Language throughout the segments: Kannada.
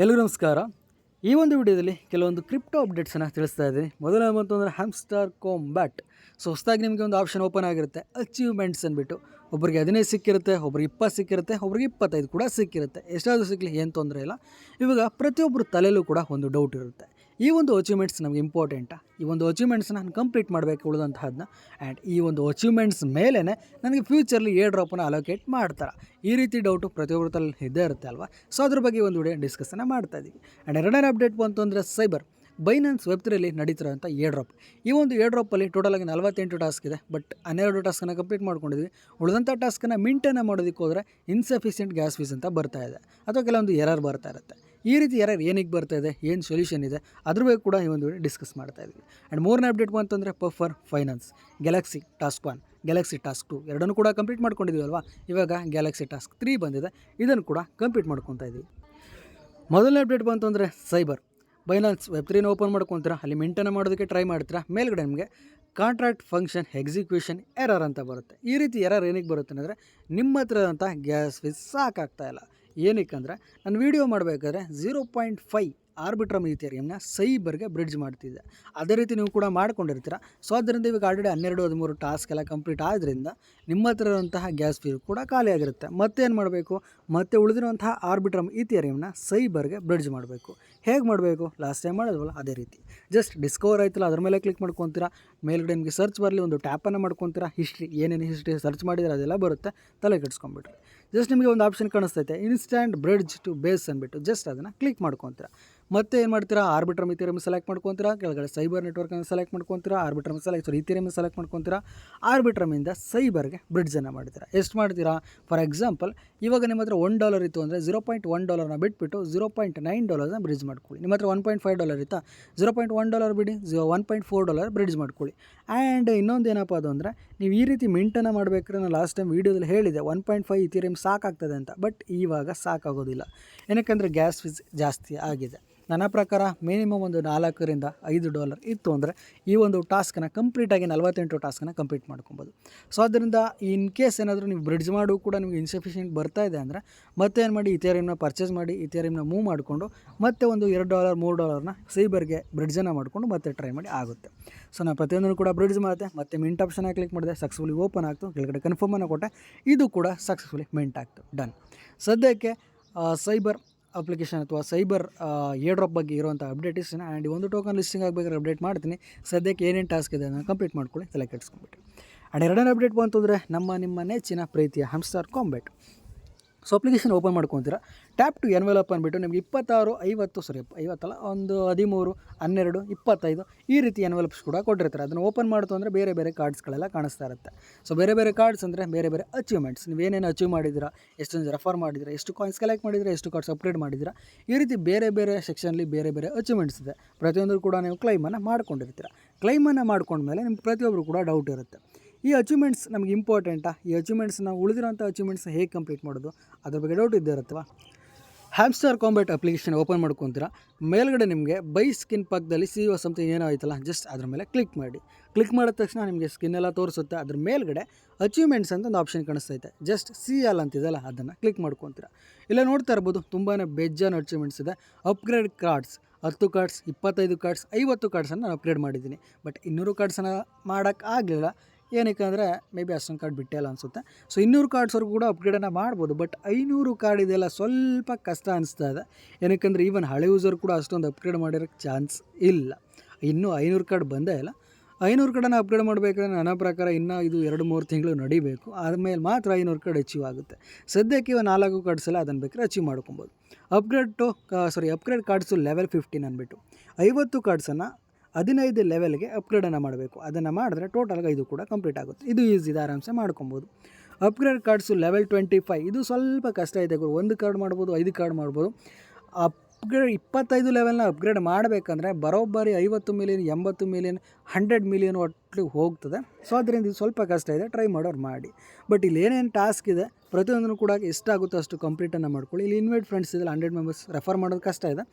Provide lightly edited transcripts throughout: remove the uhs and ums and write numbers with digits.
ಎಲ್ಲರಿಗೂ ನಮಸ್ಕಾರ. ಈ ಒಂದು ವಿಡಿಯೋದಲ್ಲಿ ಕೆಲವೊಂದು ಕ್ರಿಪ್ಟೋ ಅಪ್ಡೇಟ್ಸನ್ನು ತಿಳಿಸ್ತಾ ಇದ್ದೀನಿ. ಮೊದಲ ಅಂತಂದರೆ ಹ್ಯಾಮ್ಸ್ಟರ್ ಕಾಂಬ್ಯಾಟ್. ಸೊ ಹೊಸದಾಗಿ ನಿಮಗೆ ಒಂದು ಆಪ್ಷನ್ ಓಪನ್ ಆಗಿರುತ್ತೆ, ಅಚೀವ್ಮೆಂಟ್ಸ್ ಅಂದ್ಬಿಟ್ಟು. ಒಬ್ಬರಿಗೆ 15 ಸಿಕ್ಕಿರುತ್ತೆ, ಒಬ್ರಿಗೆ 20 ಸಿಕ್ಕಿರುತ್ತೆ, ಒಬ್ರಿಗೆ 25 ಕೂಡ ಸಿಕ್ಕಿರುತ್ತೆ. ಎಷ್ಟಾದರೂ ಸಿಕ್ಕಲಿ ಏನು ತೊಂದರೆ ಇಲ್ಲ. ಇವಾಗ ಪ್ರತಿಯೊಬ್ಬರು ತಲೆಯಲ್ಲೂ ಕೂಡ ಒಂದು ಡೌಟ್ ಇರುತ್ತೆ, ಈ ಒಂದು ಅಚೀವ್ಮೆಂಟ್ಸ್ ನಮಗೆ ಇಂಪಾರ್ಟೆಂಟಾ, ಈ ಒಂದು ಅಚೀವ್ಮೆಂಟ್ಸ್ನ ನಾನು ಕಂಪ್ಲೀಟ್ ಮಾಡಬೇಕು ಉಳಿದಂತಹದನ್ನ, ಆ್ಯಂಡ್ ಈ ಒಂದು ಅಚೀವ್ಮೆಂಟ್ಸ್ ಮೇಲೇ ನನಗೆ ಫ್ಯೂಚರ್ಲಿ ಏರ್ ಡ್ರಾಪನ್ನು ಅಲೋಕೇಟ್ ಮಾಡ್ತಾರೆ. ಈ ರೀತಿ ಡೌಟು ಪ್ರತಿಯೊಬ್ಬರ ತಲೆ ಇದ್ದೇ ಇರುತ್ತೆ ಅಲ್ವಾ. ಸೊ ಅದ್ರ ಬಗ್ಗೆ ಒಂದು ವಿಡಿಯೋ ಡಿಸ್ಕಸ್ಸನ್ನು ಮಾಡ್ತಾ ಇದ್ದೀವಿ. ಆ್ಯಂಡ್ ಎರಡನೇ ಅಪ್ಡೇಟ್ ಬಂತು ಅಂದರೆ ಸೈಬರ್ ಬೈನಾನ್ಸ್ ವೆಬ್3ಯಲ್ಲಿ ನಡೀತಿರೋಂಥ ಏರ್ ಡ್ರಾಪ್. ಈ ಒಂದು ಏರ್ ಡ್ರಾಪಲ್ಲಿ ಟೋಟಲಾಗಿ 48 ಟಾಸ್ಕ್ ಇದೆ, ಬಟ್ 12 ಟಾಸ್ಕನ್ನು ಕಂಪ್ಲೀಟ್ ಮಾಡ್ಕೊಂಡಿದ್ವಿ. ಉಳಿದಂಥ ಟಾಸ್ಕನ್ನು ಮಿಂಟನ್ನು ಮಾಡೋದಕ್ಕೆ ಹೋದರೆ ಇನ್ಸಫಿಷಿಯೆಂಟ್ ಗ್ಯಾಸ್ ಫೀಸ್ ಅಂತ ಬರ್ತಾ ಇದೆ, ಅಥವಾ ಕೆಲವೊಂದು ಎರರ್ ಬರ್ತಾ ಇರುತ್ತೆ. ಈ ರೀತಿ ಎರರ್ ಏನಕ್ಕೆ ಬರ್ತಾ ಇದೆ, ಏನು ಸೊಲ್ಯೂಷನ್ ಇದೆ, ಅದ್ರ ಬಗ್ಗೆ ಕೂಡ ಈ ಒಂದು ವಿಡಿಯೋ ಡಿಸ್ಕಸ್ ಮಾಡ್ತಾ ಇದ್ವಿ. ಆ್ಯಂಡ್ ಮೂರನೇ ಅಪ್ಡೇಟ್ ಬಂತಂದರೆ puffer finance Galaxy task 1, Galaxy task 2 ಎರಡನ್ನೂ ಕೂಡ ಕಂಪ್ಲೀಟ್ ಮಾಡ್ಕೊಂಡಿದ್ದೀವಿ ಅಲ್ವಾ. ಇವಾಗ ಗ್ಯಾಲಕ್ಸಿ ಟಾಸ್ಕ್ 3 ಬಂದಿದೆ, ಇದನ್ನು ಕೂಡ ಕಂಪ್ಲೀಟ್ ಮಾಡ್ಕೊತಾ ಇದ್ದೀವಿ. ಮೊದಲನೇ ಅಪ್ಡೇಟ್ ಬಂತು ಅಂದರೆ ಸೈಬರ್ ಬೈನಾನ್ಸ್ ವೆಬ್3ನ ಓಪನ್ ಮಾಡ್ಕೊತೀರಾ, ಅಲ್ಲಿ ಮಿಂಟನ್ನು ಮಾಡೋದಕ್ಕೆ ಟ್ರೈ ಮಾಡ್ತೀರಾ. ಮೇಲ್ಗಡೆ ನಿಮಗೆ ಕಾಂಟ್ರಾಕ್ಟ್ ಫಂಕ್ಷನ್ ಎಕ್ಸಿಕ್ಯೂಷನ್ ಎರರ್ ಅಂತ ಬರುತ್ತೆ. ಈ ರೀತಿ ಎರರ್ ಏನಕ್ಕೆ ಬರುತ್ತೆ ಅಂದರೆ ನಿಮ್ಮ ಹತ್ರ ಅಂತ ಗ್ಯಾಸ್ ಫೀಸ್ ಸಾಕಾಗ್ತಾಯಿಲ್ಲ. ಏನಕ್ಕೆ ನಾನು ವೀಡಿಯೋ ಮಾಡಬೇಕಾದ್ರೆ 0.5 ಆರ್ಬಿಟ್ರಮ್ ಈಥೇರಿಯಮ್ನ ಸೈಬರ್ಗೆ ಬ್ರಿಡ್ಜ್ ಮಾಡ್ತಿದ್ದೆ. ಅದೇ ರೀತಿ ನೀವು ಕೂಡ ಮಾಡ್ಕೊಂಡಿರ್ತೀರ. ಸೊ ಅದರಿಂದ ಇವಾಗ ಆಲ್ರೆಡಿ 12-13 ಟಾಸ್ಕ್ ಎಲ್ಲ ಕಂಪ್ಲೀಟ್ ಆದ್ದರಿಂದ ನಿಮ್ಮ ಹತ್ರ ಇರುವಂತಹ ಗ್ಯಾಸ್ ಫೀಸ್ ಕೂಡ ಖಾಲಿಯಾಗಿರುತ್ತೆ. ಮತ್ತೇನು ಮಾಡಬೇಕು, ಮತ್ತೆ ಉಳಿದಿರುವಂತಹ ಆರ್ಬಿಟ್ರಮ್ ಈಥೇರಿಯಮ್ನ ಸೈಬರ್ಗೆ ಬ್ರಿಡ್ಜ್ ಮಾಡಬೇಕು. ಹೇಗೆ ಮಾಡಬೇಕು, ಲಾಸ್ಟ್ ಟೈಮ್ ಮಾಡಿದ್ವಲ್ಲ ಅದೇ ರೀತಿ. ಜಸ್ಟ್ ಡಿಸ್ಕವರ್ ಆಯ್ತಲ್ಲ, ಅದ್ರ ಮೇಲೆ ಕ್ಲಿಕ್ ಮಾಡ್ಕೊತೀರಾ. ಮೇಲ್ಗಡೆ ನಿಮಗೆ ಸರ್ಚ್ ಬರಲಿ, ಒಂದು ಟ್ಯಾಪನ್ನು ಮಾಡ್ಕೊತೀರಾ. ಹಿಸ್ಟ್ರಿ ಏನೇನು ಹಿಸ್ಟ್ರಿ ಸರ್ಚ್ ಮಾಡಿದರೆ ಅದೆಲ್ಲ ಬರುತ್ತೆ, ತಲೆ ಕೆಡಿಸ್ಕೊಂಬಿಟ್ರಿ. ಜಸ್ಟ್ ನಿಮಗೆ ಒಂದು ಆಪ್ಷನ್ ಕಾಣಿಸ್ತೈತೆ, ಇನ್ಸ್ಟ್ಯಾಂಟ್ ಬ್ರಿಡ್ಜ್ ಟು ಬೇಸ್ ಅಂದ್ಬಿಟ್ಟು. ಜಸ್ಟ್ ಅದನ್ನು ಕ್ಲಿಕ್ ಮಾಡ್ಕೊತೀರಾ. ಮತ್ತೆ ಏನು ಮಾಡ್ತೀರಾ, ಆರ್ಬಿಟ್ರಮ್ ಈಥೇರಿಯಮ್ ಸೆಲೆಕ್ಟ್ ಮಾಡ್ಕೊತೀರಾ. ಕೆಳಗಡೆ ಸೈಬರ್ ನೆಟ್ವರ್ಕನ್ನು ಸೆಲೆಕ್ಟ್ ಮಾಡ್ಕೊತೀರಾ. ಆರ್ಬಿಟ್ರಮ್ ಈಥೇರಿಯಮ್ ಸೆಲೆಕ್ಟ್ ಮಾಡ್ಕೊತೀರಾ. ಆರ್ಬಿಟ್ರಮಿಂದ ಸೈಬರ್ಗೆ ಬ್ರಿಡ್ಜನ್ನು ಮಾಡ್ತೀರಾ. ಎಷ್ಟು ಮಾಡ್ತೀರಾ, ಫಾರ್ ಎಕ್ಸಾಂಪಲ್ ಇವಾಗ ನಿಮ್ಮ ಹತ್ರ $1 ಇತ್ತು ಅಂದರೆ $0.1 ಬಿಟ್ಬಿಟ್ಟು $0.9 ಬ್ರಿಡ್ಜ್ ಮಾಡ್ಕೊಳ್ಳಿ. ನಿಮ್ಮ ಹತ್ರ $1.5 ಇತ್ತಾ, $0.1 ಬಿಡಿ, $1.4 ಬ್ರಿಡ್ಜ್ ಮಾಡ್ಕೊಳ್ಳಿ. ಆ್ಯಂಡ್ ಇನ್ನೊಂದು ಏನಪ್ಪ ಅದು ಅಂದರೆ, ನೀವು ಈ ರೀತಿ ಮಿಂಟನ್ನು ಮಾಡಬೇಕಾದ್ರೆ ನಾನು ಲಾಸ್ಟ್ ಟೈಮ್ ವೀಡಿಯೋದಲ್ಲಿ ಹೇಳಿದೆ 1.5 ಈಥೇರಿಯಮ್ ಸಾಕಾಗ್ತದೆ ಅಂತ. ಬಟ್ ಇವಾಗ ಸಾಕಾಗೋದಿಲ್ಲ, ಏನಕ್ಕೆಂದರೆ ಗ್ಯಾಸ್ ಫೀಸ್ ಜಾಸ್ತಿ ಆಗಿದೆ. ನನ್ನ ಪ್ರಕಾರ ಮಿನಿಮಮ್ ಒಂದು $4-5 ಇತ್ತು ಅಂದರೆ ಈ ಒಂದು ಟಾಸ್ಕನ್ನು ಕಂಪ್ಲೀಟಾಗಿ 48 ಟಾಸ್ಕನ್ನು ಕಂಪ್ಲೀಟ್ ಮಾಡ್ಕೊಬೋದು. ಸೊ ಅದರಿಂದ ಇನ್ ಕೇಸ್ ಏನಾದರೂ ನೀವು ಬ್ರಿಡ್ಜ್ ಮಾಡು ಕೂಡ ನಿಮಗೆ ಇನ್ಸಫಿಷಿಯೆಂಟ್ ಬರ್ತಾ ಇದೆ ಅಂದರೆ ಮತ್ತೆ ಏನು ಮಾಡಿ, ಈಥೇರಿಯಮ್ನ ಪರ್ಚೇಸ್ ಮಾಡಿ, ಈಥೇರಿಯಮ್ನ ಮೂವ್ ಮಾಡಿಕೊಂಡು ಮತ್ತೆ ಒಂದು $2-3 ಸೈಬರ್ಗೆ ಬ್ರಿಡ್ಜನ್ನು ಮಾಡಿಕೊಂಡು ಮತ್ತೆ ಟ್ರೈ ಮಾಡಿ ಆಗುತ್ತೆ. ಸೊ ನಾನು ಪ್ರತಿಯೊಂದನ್ನು ಕೂಡ ಬ್ರಿಡ್ಜ್ ಮಾಡಿದೆ, ಮತ್ತೆ ಮಿಂಟ್ ಆಪ್ಷನ್ನಾಗಿ ಕ್ಲಿಕ್ ಮಾಡಿದೆ, ಸಕ್ಸಸ್ಫುಲಿ ಓಪನ್ ಆಗ್ತು. ಕೆಳಗಡೆ ಕನ್ಫರ್ಮನ್ನು ಕೊಟ್ಟೆ, ಇದು ಕೂಡ ಸಕ್ಸಸ್ಫುಲಿ ಮಿಂಟ್ ಆಗ್ತು. ಡನ್. ಸದ್ಯಕ್ಕೆ ಸೈಬರ್ ಅಪ್ಲಿಕೇಶನ್ ಅಥವಾ ಸೈಬರ್ ಏರ್ ಡ್ರಾಪ್ ಬಗ್ಗೆ ಇರುವಂಥ ಅಪ್ಡೇಟ್ ಇಷ್ಟೇ. ಆ್ಯಂಡ್ ಒಂದು ಟೋಕನ್ ಲಿಸ್ಟಿಂಗ್ ಆಗಬೇಕಾದ್ರೆ ಅಪ್ಡೇಟ್ ಮಾಡ್ತೀನಿ. ಸದ್ಯಕ್ಕೆ ಏನೇನು ಟಾಸ್ಕ್ ಇದೆ ಅದನ್ನು ಕಂಪ್ಲೀಟ್ ಮಾಡ್ಕೊಳ್ಳಿ, ತಲೆ ಕೆಡಿಸ್ಕೊಂಬಿಟ್ಟು. ಆ್ಯಂಡ್ ಎರಡನೇ ಅಪ್ಡೇಟ್ ಬಂತು ಅಂದರೆ ನಿಮ್ಮ ನೆಚ್ಚಿನ ಪ್ರೀತಿಯ Hamster Kombat. So application open ಮಾಡ್ಕೊತೀರಾ. ಟ್ಯಾಪ್ ಟು ಎನ್ವೆಲಪ್ ಅಂದ್ಬಿಟ್ಟು ನಿಮಗೆ 50 ಒಂದು 13, 12, 25 ಈ ರೀತಿ ಎನ್ವೆಲಪ್ಸ್ ಕೂಡ ಕೊಟ್ಟಿರ್ತಾರೆ. ಅದನ್ನು ಓಪನ್ ಮಾಡ್ತು ಅಂದರೆ ಬೇರೆ ಬೇರೆ ಕಾರ್ಡ್ಸ್ಗಳೆಲ್ಲ ಕಾಣಿಸ್ತಾ ಇರುತ್ತೆ. ಸೊ ಬೇರೆ ಬೇರೆ ಕಾರ್ಡ್ಸ್ ಅಂದರೆ ಬೇರೆ ಬೇರೆ ಅಚೀವ್ಮೆಂಟ್ಸ್, ನೀವೇನೇನು ಅಚೀವ್ ಮಾಡಿದ್ದೀರಾ, ಎಷ್ಟೊಂದು ರೆಫರ್ ಮಾಡಿದ್ದೀರಾ, ಎಷ್ಟು ಕಾಯಿನ್ಸ್ ಕಲೆಕ್ಟ್ ಮಾಡಿದ್ದೀರಾ, ಎಷ್ಟು ಕಾರ್ಡ್ಸ್ ಅಪ್ಗ್ರೇಡ್ ಮಾಡಿದ್ದೀರಾ, ಈ ರೀತಿ ಬೇರೆ ಬೇರೆ ಸೆಕ್ಷನಲ್ಲಿ ಬೇರೆ ಬೇರೆ ಅಚೀವ್ಮೆಂಟ್ಸ್ ಇದೆ. ಪ್ರತಿಯೊಂದು ಕೂಡ ನೀವು ಕ್ಲೈಮನ್ನು ಮಾಡ್ಕೊಂಡಿರ್ತೀರ. ಕ್ಲೈಮನ್ನು ಮಾಡ್ಕೊಂಡ್ಮೇಲೆ ನಿಮ್ಗೆ ಪ್ರತಿಯೊಬ್ಬರು ಕೂಡ ಡೌಟ್ ಇರುತ್ತೆ, ಈ ಅಚೀವ್ಮೆಂಟ್ಸ್ ನಮಗೆ ಇಂಪಾರ್ಟೆಂಟಾ, ಈ ಅಚೀವ್ಮೆಂಟ್ಸ್ನ ಉಳಿದಿರೋಂಥ ಅಚೀವ್ಮೆಂಟ್ಸ್ನ ಹೇಗೆ ಕಂಪ್ಲೀಟ್ ಮಾಡೋದು, ಅದ್ರ ಬಗ್ಗೆ ಡೌಟ್ ಇದ್ದೇ ಇರುತ್ತವ. ಹ್ಯಾಮ್ಸ್ಟರ್ ಕಾಂಬ್ಯಾಟ್ ಅಪ್ಲಿಕೇಶನ್ ಓಪನ್ ಮಾಡ್ಕೊತೀರಾ. ಮೇಲ್ಗಡೆ ನಿಮಗೆ ಬೈ ಸ್ಕಿನ್ ಪಕ್ಕದಲ್ಲಿ CEO ಸಮಥಿಂಗ್ ಏನೋ ಆಯ್ತಲ್ಲ, ಜಸ್ಟ್ ಅದ್ರ ಮೇಲೆ ಕ್ಲಿಕ್ ಮಾಡಿ. ಕ್ಲಿಕ್ ಮಾಡಿದ ತಕ್ಷಣ ನಿಮಗೆ ಸ್ಕಿನ್ ಎಲ್ಲ ತೋರಿಸುತ್ತೆ. ಅದ್ರ ಮೇಲ್ಗಡೆ ಅಚೀವ್ಮೆಂಟ್ಸ್ ಅಂತ ಒಂದು ಆಪ್ಷನ್ ಕಾಣಿಸ್ತೈತೆ, ಜಸ್ಟ್ CL ಅಂತಿದೆಯಲ್ಲ ಅದನ್ನು ಕ್ಲಿಕ್ ಮಾಡ್ಕೊತೀರಾ. ಇಲ್ಲ ನೋಡ್ತಾ ಇರ್ಬೋದು, ತುಂಬಾ ಬೇಜಾನ್ ಅಚೀವ್ಮೆಂಟ್ಸ್ ಇದೆ. ಅಪ್ಗ್ರೇಡ್ ಕಾರ್ಡ್ಸ್ 10 ಕಾರ್ಡ್ಸ್, 25 ಕಾರ್ಡ್ಸ್, 50 ಕಾರ್ಡ್ಸನ್ನು ನಾನು ಅಪ್ಗ್ರೇಡ್ ಮಾಡಿದ್ದೀನಿ. ಬಟ್ 200 ಕಾರ್ಡ್ಸನ್ನು ಮಾಡೋಕ್ಕಾಗಲಿಲ್ಲ. ಏನಕ್ಕೆ ಅಂದರೆ ಮೇ ಬಿ ಅಷ್ಟೊಂದು ಕಾರ್ಡ್ ಬಿಟ್ಟೇ ಇಲ್ಲ ಅನಿಸುತ್ತೆ. ಸೊ 200 ಕಾರ್ಡ್ಸ್ವರೆಗೂ ಕೂಡ ಅಪ್ಗ್ರೇಡನ್ನು ಮಾಡ್ಬೋದು. ಬಟ್ 500 ಕಾರ್ಡ್ ಇದೆಲ್ಲ ಸ್ವಲ್ಪ ಕಷ್ಟ ಅನಿಸ್ತಾ ಇದೆ. ಏನಕ್ಕೆಂದರೆ ಈವನ್ ಹಳೆ ಯೂಸರ್ ಕೂಡ ಅಷ್ಟೊಂದು ಅಪ್ಗ್ರೇಡ್ ಮಾಡಿರೋಕ್ಕೆ ಚಾನ್ಸ್ ಇಲ್ಲ. ಇನ್ನೂ 500 ಕಾರ್ಡ್ ಬಂದೇ ಇಲ್ಲ. 500 ಕಾರ್ಡನ್ನು ಅಪ್ಗ್ರೇಡ್ ಮಾಡಬೇಕಾದ್ರೆ ನನ್ನ ಪ್ರಕಾರ ಇನ್ನೂ ಇದು 2-3 ತಿಂಗಳು ನಡಿಬೇಕು. ಆದಮೇಲೆ ಮಾತ್ರ 500 ಕಾರ್ಡ್ ಅಚೀವ್ ಆಗುತ್ತೆ. ಸದ್ಯಕ್ಕೆ 4 ಕಾರ್ಡ್ಸ್ ಎಲ್ಲ ಅದನ್ನು ಬೇಕಾದ್ರೆ ಅಚೀವ್ ಮಾಡ್ಕೊಬೋದು. ಅಪ್ಗ್ರೇಡ್ ಕಾರ್ಡ್ಸು ಲೆವೆಲ್ 15 ಅಂದ್ಬಿಟ್ಟು 50 ಕಾರ್ಡ್ಸನ್ನು 15 ಲೆವೆಲ್ಗೆ ಅಪ್ಗ್ರೇಡನ್ನು ಮಾಡಬೇಕು. ಅದನ್ನು ಮಾಡಿದ್ರೆ ಟೋಟಲ್ಗೆ 5 ಕೂಡ ಕಂಪ್ಲೀಟ್ ಆಗುತ್ತೆ. ಇದು ಈಸಿ ಇದೆ, ಆರಾಮ್ಸೆ ಮಾಡ್ಕೊಬೋದು. ಅಪ್ಗ್ರೇಡ್ ಕಾರ್ಡ್ಸು ಲೆವೆಲ್ 25 ಇದು ಸ್ವಲ್ಪ ಕಷ್ಟ ಇದೆ. 1 ಕಾರ್ಡ್ ಮಾಡ್ಬೋದು, 5 ಕಾರ್ಡ್ ಮಾಡ್ಬೋದು. ಅಪ್ಗ್ರೇಡ್ 25 ಲೆವೆಲ್ನ ಅಪ್ಗ್ರೇಡ್ ಮಾಡಬೇಕಂದ್ರೆ ಬರೋಬ್ಬರಿ 50 ಮಿಲಿಯನ್, 80 ಮಿಲಿಯನ್, 100 ಮಿಲಿಯನ್ ಒಟ್ಟು ಹೋಗ್ತದೆ. ಸೊ ಅದರಿಂದ ಇದು ಸ್ವಲ್ಪ ಕಷ್ಟ ಇದೆ, ಟ್ರೈ ಮಾಡೋರು ಮಾಡಿ. ಬಟ್ ಇಲ್ಲಿ ಏನೇನು ಟಾಸ್ಕ್ ಇದೆ ಪ್ರತಿಯೊಂದನ್ನು ಕೂಡ ಎಷ್ಟಾಗುತ್ತೋ ಅಷ್ಟು ಕಂಪ್ಲೀಟನ್ನು ಮಾಡ್ಕೊಳ್ಳಿ. ಇಲ್ಲಿ ಇನ್ವೈಟ್ ಫ್ರೆಂಡ್ಸ್ ಇದೆಲ್ಲ 100 ಮೆಂಬರ್ಸ್ ರೆಫರ್ ಮಾಡೋದು ಕಷ್ಟ ಇದೆ.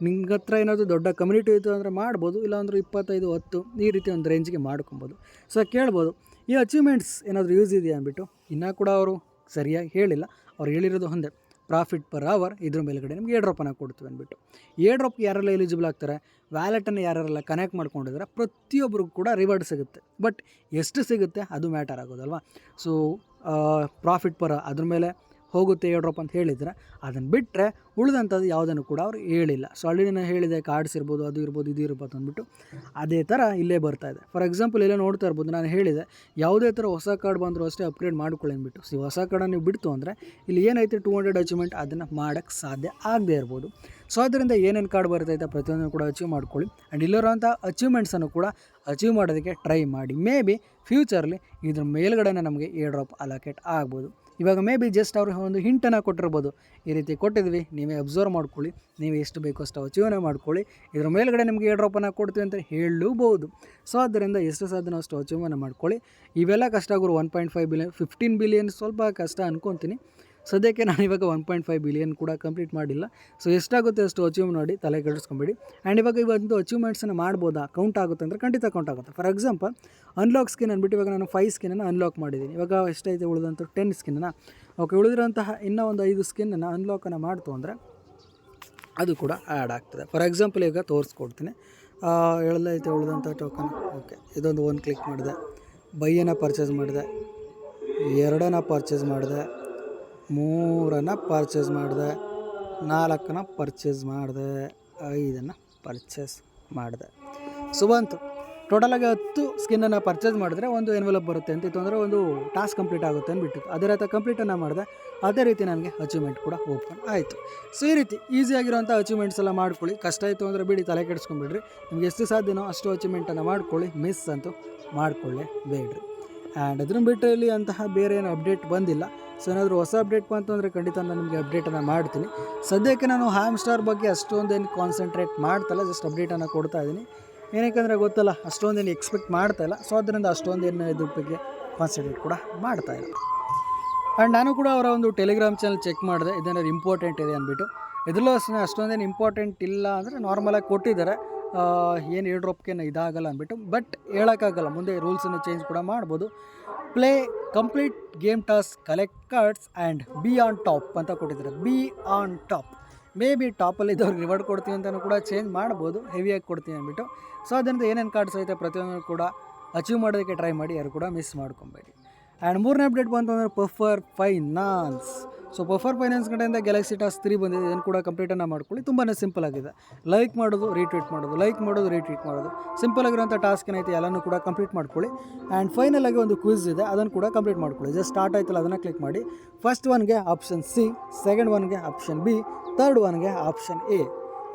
ನಿಮ್ಗೆ ಹತ್ರ ಏನಾದರೂ ದೊಡ್ಡ ಕಮ್ಯುನಿಟಿ ಇತ್ತು ಅಂದರೆ ಮಾಡ್ಬೋದು, ಇಲ್ಲಾಂದ್ರೆ 25, 10 ಈ ರೀತಿ ಒಂದು ರೇಂಜ್ಗೆ ಮಾಡ್ಕೊಬೋದು. ಸೊ ಕೇಳ್ಬೋದು, ಈ ಅಚೀವ್ಮೆಂಟ್ಸ್ ಏನಾದರೂ ಯೂಸ್ ಇದೆಯಾ ಅಂದ್ಬಿಟ್ಟು. ಇನ್ನೂ ಕೂಡ ಅವರು ಸರಿಯಾಗಿ ಹೇಳಿಲ್ಲ. ಅವ್ರು ಹೇಳಿರೋದು ಒಂದೇ, ಪ್ರಾಫಿಟ್ ಪರ್ ಅವರ್ ಇದ್ರ ಮೇಲ್ಗಡೆ ನಿಮ್ಗೆ ಏರ್ ಡ್ರಾಪನ್ನು ಕೊಡ್ತೀವಿ ಅಂದ್ಬಿಟ್ಟು. ಏರ್ ಡ್ರಾಪ್ಗೆ ಯಾರೆಲ್ಲ ಎಲಿಜಿಬಲ್ ಆಗ್ತಾರೆ, ವ್ಯಾಲೆಟನ್ನು ಯಾರೆಲ್ಲ ಕನೆಕ್ಟ್ ಮಾಡ್ಕೊಂಡಿದ್ದಾರೆ ಪ್ರತಿಯೊಬ್ಬರಿಗೂ ಕೂಡ ರಿವಾರ್ಡ್ ಸಿಗುತ್ತೆ. ಬಟ್ ಎಷ್ಟು ಸಿಗುತ್ತೆ ಅದು ಮ್ಯಾಟರ್ ಆಗೋದಲ್ವಾ. ಸೊ ಪ್ರಾಫಿಟ್ ಪರ್ ಅದ್ರ ಮೇಲೆ ಹೋಗುತ್ತೆ ಏರ್ ಡ್ರಾಪ್ ಅಂತ ಹೇಳಿದರೆ, ಅದನ್ನು ಬಿಟ್ಟರೆ ಉಳಿದಂಥದ್ದು ಯಾವುದನ್ನು ಕೂಡ ಅವ್ರು ಹೇಳಿಲ್ಲ. ಸೊ ಆಲ್ರೆಡಿ ನಾನು ಹೇಳಿದೆ ಕಾರ್ಡ್ಸ್ ಇರ್ಬೋದು, ಅದು ಇರ್ಬೋದು, ಇದು ಇರ್ಬೋದು ಅಂದ್ಬಿಟ್ಟು. ಅದೇ ಥರ ಇಲ್ಲೇ ಬರ್ತಾ ಇದೆ. ಫಾರ್ ಎಕ್ಸಾಂಪಲ್ ಇಲ್ಲೇ ನೋಡ್ತಾ ಇರ್ಬೋದು, ನಾನು ಹೇಳಿದೆ ಯಾವುದೇ ಥರ ಹೊಸ ಕಾರ್ಡ್ ಬಂದರೂ ಅಷ್ಟೇ ಅಪ್ಗ್ರೇಡ್ ಮಾಡ್ಕೊಳ್ಳಿ ಅಂದ್ಬಿಟ್ಟು. ಸೊ ಹೊಸ ಕಾರ್ಡನ್ನು ನೀವು ಬಿಡ್ತು ಅಂದರೆ ಇಲ್ಲಿ ಏನೈತೆ 200 ಅಚೀವ್ಮೆಂಟ್ ಅದನ್ನು ಮಾಡೋಕ್ಕೆ ಸಾಧ್ಯ ಆಗದೇ ಇರ್ಬೋದು. ಸೊ ಅದರಿಂದ ಏನೇನು ಕಾರ್ಡ್ ಬರ್ತೈತೆ ಪ್ರತಿಯೊಂದನ್ನು ಕೂಡ ಅಚೀವ್ ಮಾಡ್ಕೊಳ್ಳಿ. ಆ್ಯಂಡ್ ಇಲ್ಲಿರೋಂಥ ಅಚೀವ್ಮೆಂಟ್ಸನ್ನು ಕೂಡ ಅಚೀವ್ ಮಾಡೋದಕ್ಕೆ ಟ್ರೈ ಮಾಡಿ. ಮೇ ಬಿ ಫ್ಯೂಚರ್ಲಿ ಇದ್ರ ಮೇಲ್ಗಡೆನೇ ನಮಗೆ ಏರ್ ಡ್ರಾಪ್ ಅಲೋಕೇಟ್ ಆಗ್ಬೋದು. ಇವಾಗ ಮೇ ಬಿ ಜಸ್ಟ್ ಅವ್ರಿಗೆ ಒಂದು ಹಿಂಟನ್ನು ಕೊಟ್ಟಿರ್ಬೋದು, ಈ ರೀತಿ ಕೊಟ್ಟಿದ್ವಿ, ನೀವೇ ಅಬ್ಸರ್ವ್ ಮಾಡ್ಕೊಳ್ಳಿ, ನೀವು ಎಷ್ಟು ಬೇಕೋ ಅಷ್ಟು ಅಚೀವನೆ ಮಾಡ್ಕೊಳ್ಳಿ, ಇದ್ರ ಮೇಲ್ಗಡೆ ನಿಮಗೆ ಏರ್ ಡ್ರಾಪನ್ನು ಕೊಡ್ತೀವಿ ಅಂತ ಹೇಳಬಹುದು. ಸೊ ಆದ್ದರಿಂದ ಎಷ್ಟು ಸಾಧ್ಯನೋ ಅಷ್ಟು ಅಚೀವನೆ ಮಾಡ್ಕೊಳ್ಳಿ. ಇವೆಲ್ಲ ಕಷ್ಟ ಆಗೋರು 1.5 ಬಿಲಿಯನ್ 15 ಬಿಲಿಯನ್ ಸ್ವಲ್ಪ ಕಷ್ಟ ಅನ್ಕೊತೀನಿ. ಸದ್ಯಕ್ಕೆ ನಾನು ಇವಾಗ 1.5 ಬಿಲಿಯನ್ ಕೂಡ ಕಂಪ್ಲೀಟ್ ಮಾಡಿಲ್ಲ. ಸೊ ಎಷ್ಟಾಗುತ್ತೆ ಅಷ್ಟು ಅಚೀವ್ ಮಾಡಿ ತಲೆ ಕೆಡಿಸ್ಕೊಂಬೇಡಿ. ಆ್ಯಂಡ್ ಇವಾಗ ಇವತ್ತು ಅಚೀವ್ಮೆಂಟ್ಸನ್ನು ಮಾಡ್ಬೋದಾ, ಕೌಂಟ್ ಆಗುತ್ತೆ ಅಂದರೆ ಖಂಡಿತ ಕೌಂಟ್ ಆಗುತ್ತೆ. ಫಾರ್ ಎಕ್ಸಾಂಪಲ್ ಅನ್ಲಾಕ್ ಸ್ಕಿನ್ ಅಂದ್ಬಿಟ್ಟು ಇವಾಗ ನಾನು 5 ಸ್ಕಿನ್ನನ್ನು ಅನ್ಲಾಕ್ ಮಾಡಿದ್ದೀನಿ. ಇವಾಗ ಎಷ್ಟೈತೆ ಉಳಿದಂಥ 10 ಸ್ಕಿನ್ನನ್ನು. ಓಕೆ, ಉಳಿದಿರೋಂತಹ ಇನ್ನೂ ಒಂದು 5 ಸ್ಕಿನ್ನನ್ನು ಅನ್ಲಾಕನ್ನು ಮಾಡ್ತು ಅಂದರೆ ಅದು ಕೂಡ ಆ್ಯಡ್ ಆಗ್ತದೆ. ಫಾರ್ ಎಕ್ಸಾಂಪಲ್ ಈಗ ತೋರಿಸ್ಕೊಡ್ತೀನಿ. ಹೇಳಲೈತೆ ಉಳಿದಂಥ ಟೋಕನ್. ಓಕೆ, ಇದೊಂದು 1 ಕ್ಲಿಕ್ ಮಾಡಿದೆ, ಬೈಯನ್ನು ಪರ್ಚೇಸ್ ಮಾಡಿದೆ, 2 ಪರ್ಚೇಸ್ ಮಾಡಿದೆ, 3 ಪರ್ಚೇಸ್ ಮಾಡಿದೆ, 4 ಪರ್ಚೇಸ್ ಮಾಡಿದೆ, 5 ಪರ್ಚೇಸ್ ಮಾಡಿದೆ. ಸೊ ಬಂತು ಟೋಟಲಾಗಿ 10 ಸ್ಕಿನ್ನನ್ನು ಪರ್ಚೇಸ್ ಮಾಡಿದ್ರೆ ಒಂದು ಎನ್ವೆಲಪ್ ಬರುತ್ತೆ ಅಂತಿತ್ತು ಅಂದರೆ ಒಂದು ಟಾಸ್ಕ್ ಕಂಪ್ಲೀಟ್ ಆಗುತ್ತೆ ಅಂದ್ಬಿಟ್ಟಿತ್ತು. ಅದೇ ರೀತಿ ಕಂಪ್ಲೀಟನ್ನು ಮಾಡಿದೆ, ಅದೇ ರೀತಿ ನನಗೆ ಅಚೀವ್ಮೆಂಟ್ ಕೂಡ ಓಪನ್ ಆಯಿತು. ಸೊ ಈ ರೀತಿ ಈಸಿಯಾಗಿರೋಂಥ ಅಚೀವ್ಮೆಂಟ್ಸ್ ಎಲ್ಲ ಮಾಡ್ಕೊಳ್ಳಿ. ಕಷ್ಟ ಆಯಿತು ಅಂದರೆ ಬಿಡಿ, ತಲೆ ಕೆಡಿಸ್ಕೊಂಬಿಡ್ರಿ. ನಿಮ್ಗೆ ಎಷ್ಟು ಸಾಧ್ಯನೋ ಅಷ್ಟು ಅಚೀವ್ಮೆಂಟನ್ನು ಮಾಡ್ಕೊಳ್ಳಿ, ಮಿಸ್ ಅಂತೂ ಮಾಡ್ಕೊಳ್ಳೇ ಬೇಡ್ರಿ. ಆ್ಯಂಡ್ ಅದನ್ನು ಬಿಟ್ಟರೆ ಇಲ್ಲಿ ಅಂತಹ ಬೇರೆ ಏನು ಅಪ್ಡೇಟ್ ಬಂದಿಲ್ಲ. ಸೊ ಏನಾದರೂ ಹೊಸ ಅಪ್ಡೇಟ್ ಬಂತು ಅಂದರೆ ಖಂಡಿತ ನಾನು ನಿಮಗೆ ಅಪ್ಡೇಟನ್ನು ಮಾಡ್ತೀನಿ. ಸದ್ಯಕ್ಕೆ ನಾನು ಹ್ಯಾಮ್ಸ್ಟಾರ್ ಬಗ್ಗೆ ಅಷ್ಟೊಂದೇನು ಕಾನ್ಸಂಟ್ರೇಟ್ ಮಾಡ್ತಾಯಿಲ್ಲ, ಜಸ್ಟ್ ಅಪ್ಡೇಟನ್ನು ಕೊಡ್ತಾ ಇದ್ದೀನಿ. ಏನಕ್ಕೆ ಗೊತ್ತಲ್ಲ, ಅಷ್ಟೊಂದೇನು ಎಕ್ಸ್ಪೆಕ್ಟ್ ಮಾಡ್ತಾಯಿಲ್ಲ. ಸೊ ಅದರಿಂದ ಅಷ್ಟೊಂದೇನು ಇದ್ರ ಬಗ್ಗೆ ಕಾನ್ಸಂಟ್ರೇಟ್ ಕೂಡ ಮಾಡ್ತಾಯಿಲ್ಲ. ಆ್ಯಂಡ್ ನಾನು ಕೂಡ ಅವರ ಒಂದು ಟೆಲಿಗ್ರಾಮ್ ಚಾನಲ್ ಚೆಕ್ ಮಾಡಿದೆ, ಇದೇನಾದ್ರು ಇಂಪಾರ್ಟೆಂಟ್ ಇದೆ ಅಂದ್ಬಿಟ್ಟು. ಇದರಲ್ಲೂ ಅಷ್ಟೊಂದೇನು ಇಂಪಾರ್ಟೆಂಟ್ ಇಲ್ಲ ಅಂದರೆ ನಾರ್ಮಲಾಗಿ ಕೊಟ್ಟಿದ್ದಾರೆ, ಏನು ಏರ್ ಡ್ರಾಪ್ಗೆ ಇದಾಗಲ್ಲ ಅಂದ್ಬಿಟ್ಟು. ಬಟ್ ಹೇಳೋಕ್ಕಾಗಲ್ಲ, ಮುಂದೆ ರೂಲ್ಸನ್ನು ಚೇಂಜ್ ಕೂಡ ಮಾಡ್ಬೋದು. Play complete game task, collect cards and be on top ಅಂತ ಕೊಟ್ಟಿದ್ದಾರೆ. Be on top, maybe ಟಾಪಲ್ಲಿ ಇದ್ದವ್ರಿಗೆ ರಿವಾರ್ಡ್ ಕೊಡ್ತೀವಿ ಅಂತಲೂ ಕೂಡ ಚೇಂಜ್ ಮಾಡ್ಬೋದು, ಹೆವಿಯಾಗಿ ಕೊಡ್ತೀವಿ ಅಂದ್ಬಿಟ್ಟು. ಸೊ ಅದರಿಂದ ಏನೇನು ಕಾರ್ಡ್ಸ್ ಐತೆ ಪ್ರತಿಯೊಂದು ಕೂಡ ಅಚೀವ್ ಮಾಡೋದಕ್ಕೆ ಟ್ರೈ ಮಾಡಿ, ಯಾರು ಕೂಡ ಮಿಸ್ ಮಾಡ್ಕೊಬೇಡಿ. ಆ್ಯಂಡ್ 3ನೇ ಅಪ್ಡೇಟ್ ಬಂತು ಅಂದರೆ puffer finance. So puffer finance ಕಡೆಯಿಂದ ಗ್ಯಾಲಕ್ಸಿ ಟಾಸ್ಕ್ 3 ಬಂದಿದೆ. ಇದನ್ನು ಕೂಡ ಕಂಪ್ಲೀಟನ್ನು ಮಾಡ್ಕೊಳ್ಳಿ. ತುಂಬಾ ಸಿಂಪಲ್ ಆಗಿದೆ. ಲೈಕ್ ಮಾಡೋದು, ರೀಟ್ವೀಟ್ ಮಾಡೋದು, ಲೈಕ್ ಮಾಡೋದು, ರೀಟ್ವೀಟ್ ಮಾಡೋದು, ಸಿಂಪಲ್ ಆಗಿರೋಂಥ ಟಾಸ್ಕ್ ಏನೈತೆ ಎಲ್ಲನೂ ಕೂಡ ಕಂಪ್ಲೀಟ್ ಮಾಡ್ಕೊಳ್ಳಿ. ಆ್ಯಂಡ್ ಫೈನಲ್ ಆಗಿ ಒಂದು ಕ್ವಿಝ್ ಇದೆ, ಅದನ್ನು ಕೂಡ ಕಂಪ್ಲೀಟ್ ಮಾಡ್ಕೊಳ್ಳಿ. ಜಸ್ಟ್ ಸ್ಟಾರ್ಟ್ ಆಯ್ತಲ್ಲ, ಅದನ್ನು ಕ್ಲಿಕ್ ಮಾಡಿ. ಫಸ್ಟ್ ಒನ್ಗೆ ಆಪ್ಷನ್ ಸಿ, ಸೆಕೆಂಡ್ ಒನ್ಗೆ ಆಪ್ಷನ್ ಬಿ, ಥರ್ಡ್ ಒನ್ಗೆ ಆಪ್ಷನ್ ಎ.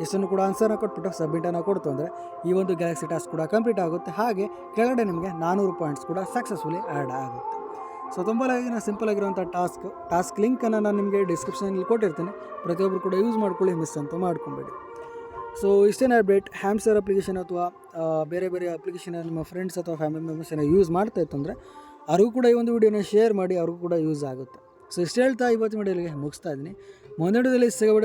ಇಷ್ಟನ್ನು ಕೂಡ ಆನ್ಸರ್ನ ಕೊಟ್ಬಿಟ್ಟು ಸಬ್ಮಿಟನ್ನು ಕೊಡ್ತು ಅಂದರೆ ಈ ಒಂದು ಗ್ಯಾಲಕ್ಸಿ ಟಾಸ್ಕ್ ಕೂಡ ಕಂಪ್ಲೀಟ್ ಆಗುತ್ತೆ. ಹಾಗೆ ಕೆಳಗಡೆ ನಿಮಗೆ 400 ಪಾಯಿಂಟ್ಸ್ ಕೂಡ ಸಕ್ಸಸ್ಫುಲಿ ಆ್ಯಡ್ ಆಗುತ್ತೆ. ಸೊ ತುಂಬ ಸಿಂಪಲ್ ಆಗಿರುವಂಥ ಟಾಸ್ಕ್ ಲಿಂಕನ್ನು ನಾನು ನಿಮಗೆ ಡಿಸ್ಕ್ರಿಪ್ಷನಲ್ಲಿ ಕೊಟ್ಟಿರ್ತೀನಿ. ಪ್ರತಿಯೊಬ್ಬರು ಕೂಡ ಯೂಸ್ ಮಾಡ್ಕೊಳ್ಳಿ, ಮಿಸ್ ಅಂತೂ ಮಾಡ್ಕೊಬೇಡಿ. ಸೊ ಇಷ್ಟೇನೇ ಅಪ್ಡೇಟ್. ಹ್ಯಾಮ್ಸ್ಟರ್ ಅಪ್ಲಿಕೇಶನ್ ಅಥವಾ ಬೇರೆ ಬೇರೆ ಅಪ್ಲಿಕೇಶನ್ ನಿಮ್ಮ ಫ್ರೆಂಡ್ಸ್ ಅಥವಾ ಫ್ಯಾಮಿಲಿ ಮೆಂಬರ್ಸನ್ನು ಯೂಸ್ ಮಾಡ್ತಾ ಇತ್ತು ಅಂದರೆ ಅವ್ರಿಗೂ ಕೂಡ ಈ ಒಂದು ವಿಡಿಯೋನ ಶೇರ್ ಮಾಡಿ, ಅವ್ರಿಗೂ ಕೂಡ ಯೂಸ್ ಆಗುತ್ತೆ. ಸೊ ಇಷ್ಟು ಹೇಳ್ತಾ ಇವತ್ತಿನ ವಿಡಿಯೋಗೆ ಮುಗಿಸ್ತಾ ಇದ್ದೀನಿ. ಮುಂದಿನ ವಿಡಿಯೋದಲ್ಲಿ ಸಿಗಬೇಡ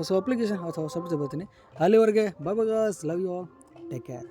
ಹೊಸ ಅಪ್ಲಿಕೇಶನ್ ಅಥವಾ ಹೊಸ ಬರ್ತೀನಿ. ಅಲ್ಲಿವರೆಗೆ bye bye, love you all, take care.